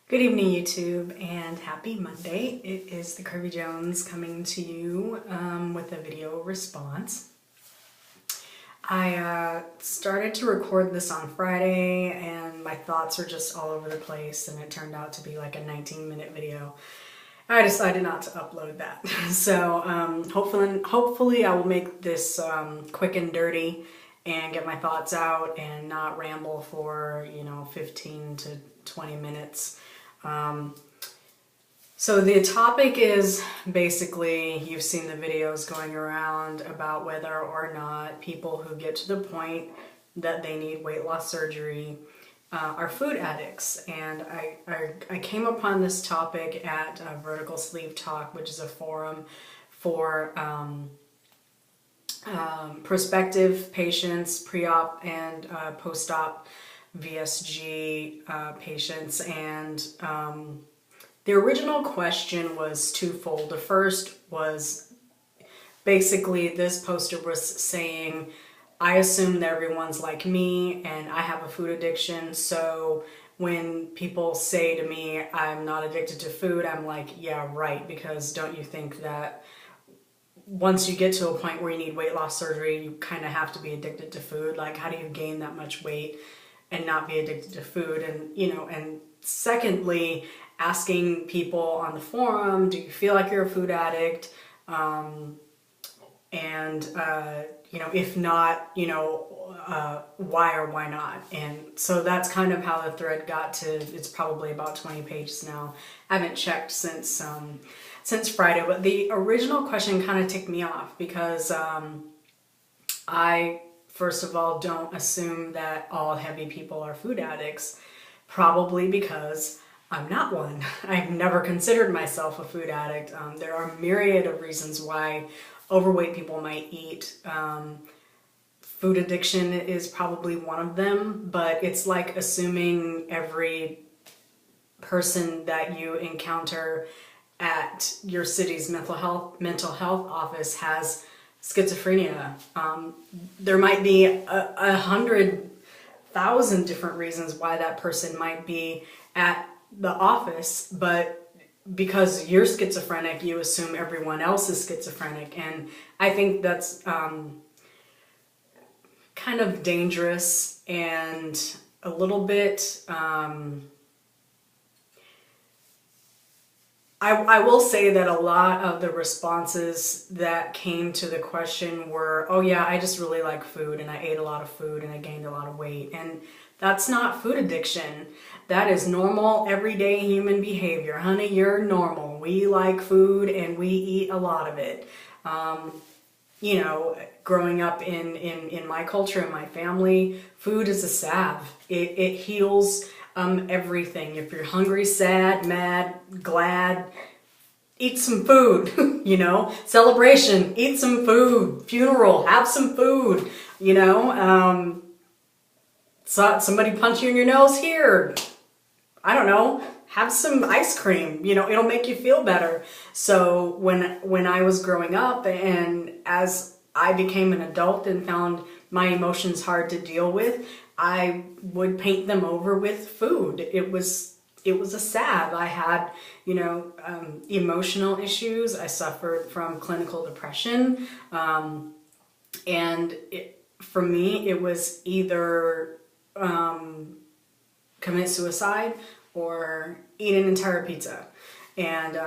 Good evening, YouTube, and happy Monday. It is the Curvy Jones coming to you with a video response. I started to record this on Friday, and my thoughts are just all over the place, and it turned out to be like a 19-minute video. I decided not to upload that. So hopefully I will make this quick and dirty and get my thoughts out and not ramble for, 15 to 20 minutes. So the topic is basically, you've seen the videos going around about whether or not people who get to the point that they need weight loss surgery are food addicts. And I came upon this topic at Vertical Sleeve Talk, which is a forum for prospective patients, pre-op and post-op VSG patients, and the original question was twofold. The first was basically this poster was saying, I assume that everyone's like me and I have a food addiction, so when people say to me I'm not addicted to food, I'm like, yeah, right, because don't you think that once you get to a point where you need weight loss surgery, you kind of have to be addicted to food? Like, how do you gain that much weight and not be addicted to food? And and secondly, asking people on the forum, do you feel like you're a food addict? If not, why or why not? And so that's kind of how the thread got to, it's probably about 20 pages now. I haven't checked since Friday, but the original question kind of ticked me off because I, first of all, don't assume that all heavy people are food addicts, probably because I'm not one. I've never considered myself a food addict. There are a myriad of reasons why overweight people might eat. Food addiction is probably one of them, but it's like assuming every person that you encounter at your city's mental health office has schizophrenia. There might be 100,000 different reasons why that person might be at the office, but because you're schizophrenic, you assume everyone else is schizophrenic. And I think that's kind of dangerous and a little bit I will say that a lot of the responses that came to the question were, oh yeah, I just really like food and I ate a lot of food and I gained a lot of weight. And that's not food addiction. That is normal, everyday human behavior. Honey, you're normal. We like food and we eat a lot of it. Growing up in my culture, in my family, food is a salve. It heals everything. If you're hungry, sad, mad, glad, eat some food. Celebration, eat some food. Funeral, have some food. Somebody punch you in your nose, here, I don't know, have some ice cream. It'll make you feel better. So when I was growing up and as I became an adult and found my emotions hard to deal with, I would paint them over with food. It was a salve. I had, emotional issues. I suffered from clinical depression. For me, it was either commit suicide or eat an entire pizza. And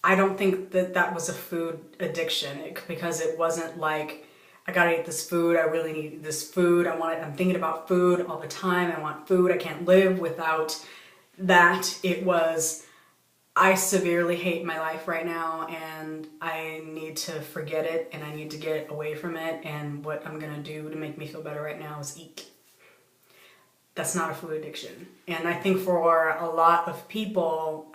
I don't think that was a food addiction, because it wasn't like, I gotta eat this food, I really need this food, I'm thinking about food all the time, I want food, I can't live without that. It was, I severely hate my life right now and I need to forget it and I need to get away from it, and what I'm gonna do to make me feel better right now is eat. That's not a food addiction. And I think for a lot of people,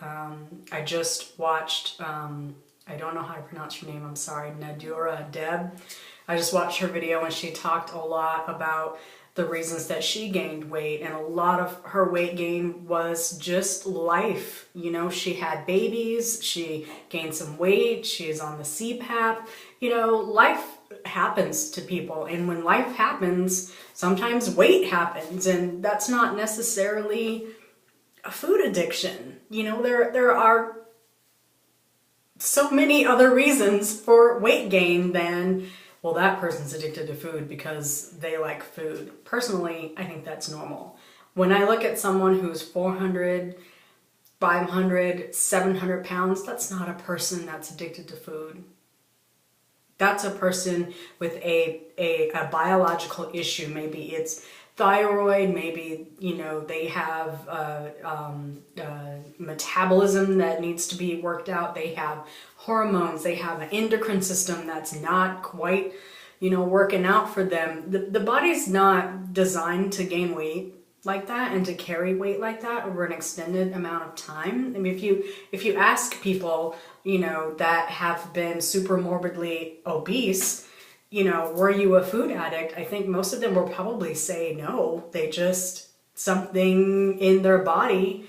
I just watched, I don't know how to pronounce your name, I'm sorry, Yerah I. Deb. I just watched her video and she talked a lot about the reasons that she gained weight, and a lot of her weight gain was just life. She had babies, she gained some weight, she's on the CPAP. Life happens to people, and when life happens, sometimes weight happens, and that's not necessarily a food addiction. There are so many other reasons for weight gain than, well, that person's addicted to food because they like food. Personally, I think that's normal. When I look at someone who's 400, 500, 700 pounds, that's not a person that's addicted to food. That's a person with a biological issue. Maybe it's thyroid, maybe, they have metabolism that needs to be worked out. They have hormones, they have an endocrine system that's not quite, working out for them. The body's not designed to gain weight like that and to carry weight like that over an extended amount of time. I mean, if you ask people, that have been super morbidly obese, were you a food addict? I think most of them will probably say no. They just, something in their body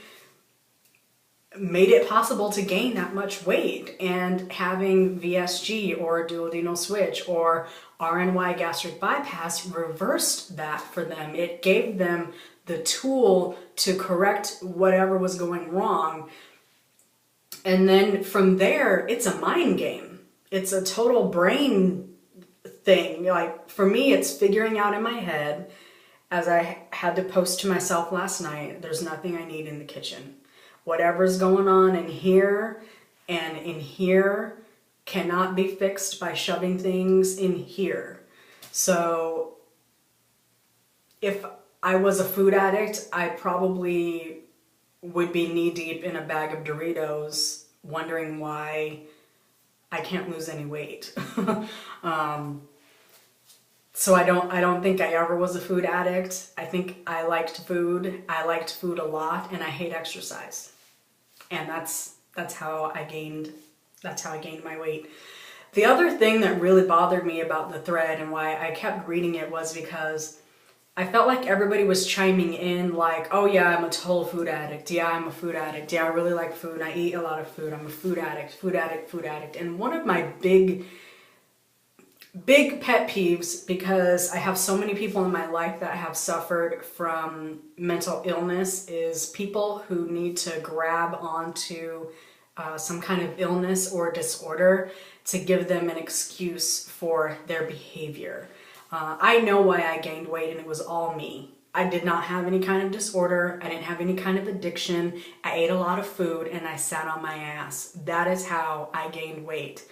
made it possible to gain that much weight, and having VSG or duodenal switch or RNY gastric bypass reversed that for them. It gave them the tool to correct whatever was going wrong. And then from there, it's a mind game. It's a total brain thing. Like for me, it's figuring out in my head, as I had to post to myself last night, there's nothing I need in the kitchen. Whatever's going on in here and in here cannot be fixed by shoving things in here. So if I was a food addict, I probably would be knee deep in a bag of Doritos wondering why I can't lose any weight. So I don't think I ever was a food addict. I think I liked food. I liked food a lot, and I hate exercise. And that's how I gained my weight. The other thing that really bothered me about the thread and why I kept reading it was because I felt like everybody was chiming in like, oh yeah, I'm a total food addict. Yeah, I'm a food addict. Yeah, I really like food. I eat a lot of food. I'm a food addict, food addict, food addict. And one of my big pet peeves, because I have so many people in my life that have suffered from mental illness, is people who need to grab onto some kind of illness or disorder to give them an excuse for their behavior. I know why I gained weight, and it was all me. I did not have any kind of disorder. I didn't have any kind of addiction. I ate a lot of food and I sat on my ass. That is how I gained weight.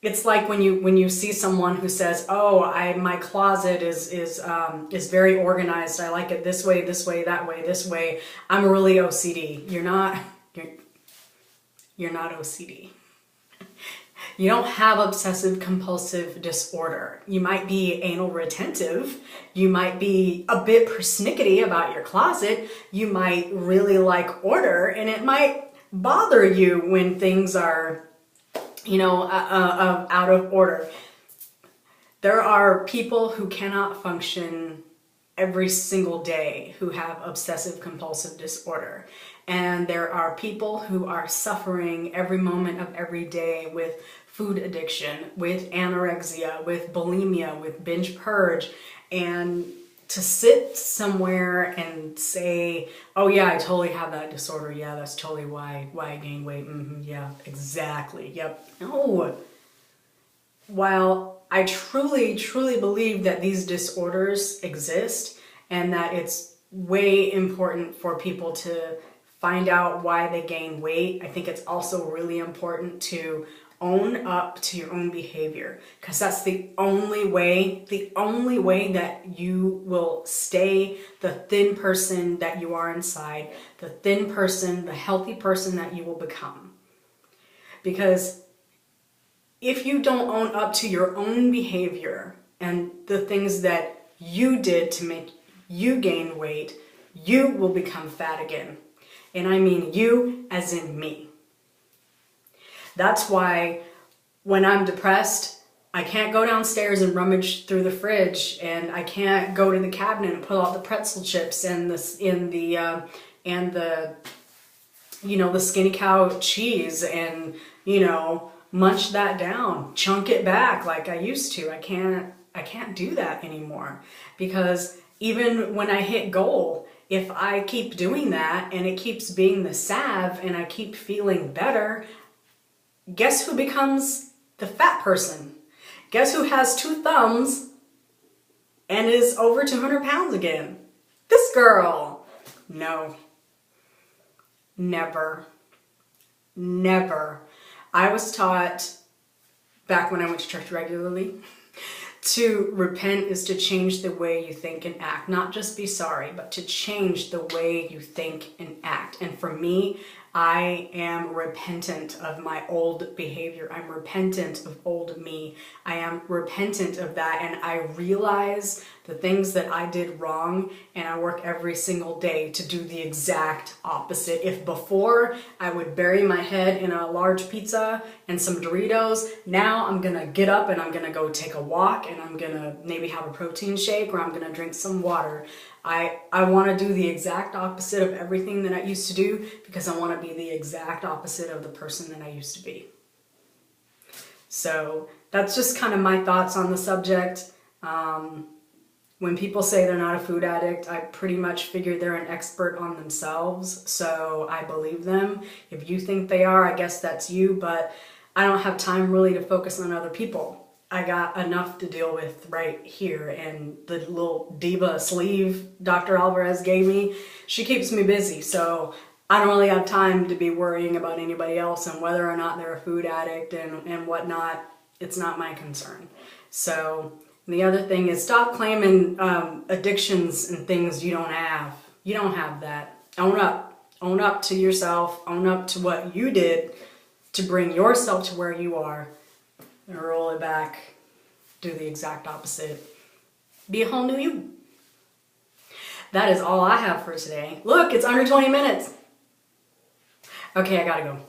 It's like when you see someone who says, "Oh, my closet is very organized. I like it this way, that way, this way. I'm really OCD." You're not OCD. You don't have obsessive compulsive disorder. You might be anal retentive. You might be a bit persnickety about your closet. You might really like order, and it might bother you when things are, out of order. There are people who cannot function every single day who have obsessive compulsive disorder. And there are people who are suffering every moment of every day with food addiction, with anorexia, with bulimia, with binge purge. And to sit somewhere and say, oh yeah, I totally have that disorder. Yeah, that's totally why I gain weight. Yeah, exactly. Yep. No. While I truly, truly believe that these disorders exist and that it's way important for people to find out why they gain weight, I think it's also really important to own up to your own behavior, because that's the only way that you will stay the thin person that you are inside, the thin person, the healthy person that you will become. Because if you don't own up to your own behavior and the things that you did to make you gain weight, you will become fat again. And I mean you as in me. That's why when I'm depressed, I can't go downstairs and rummage through the fridge, and I can't go to the cabinet and pull out the pretzel chips and the Skinny Cow cheese and, munch that down, chunk it back like I used to. I can't do that anymore, because even when I hit goal if I keep doing that and it keeps being the salve and I keep feeling better, guess who becomes the fat person? Guess who has 2 thumbs and is over 200 pounds again? This girl. No. Never. Never. I was taught back when I went to church regularly to repent is to change the way you think and act. Not just be sorry, but to change the way you think and act. And for me, I am repentant of my old behavior. I'm repentant of old me. I am repentant of that, and I realize the things that I did wrong, and I work every single day to do the exact opposite. If before I would bury my head in a large pizza and some Doritos, now I'm gonna get up and I'm gonna go take a walk, and I'm gonna maybe have a protein shake, or I'm gonna drink some water. I want to do the exact opposite of everything that I used to do, because I want to be the exact opposite of the person that I used to be. So that's just kind of my thoughts on the subject. When people say they're not a food addict, I pretty much figure they're an expert on themselves, so I believe them. If you think they are, I guess that's you, but I don't have time really to focus on other people. I got enough to deal with right here, and the little diva sleeve Dr. Alvarez gave me, she keeps me busy, so I don't really have time to be worrying about anybody else and whether or not they're a food addict and whatnot. It's not my concern. So the other thing is, stop claiming addictions and things you don't have. You don't have that. Own up. Own up to yourself. Own up to what you did to bring yourself to where you are. And roll it back, do the exact opposite. Be a whole new you. That is all I have for today. Look, it's under 20 minutes. Okay, I gotta go.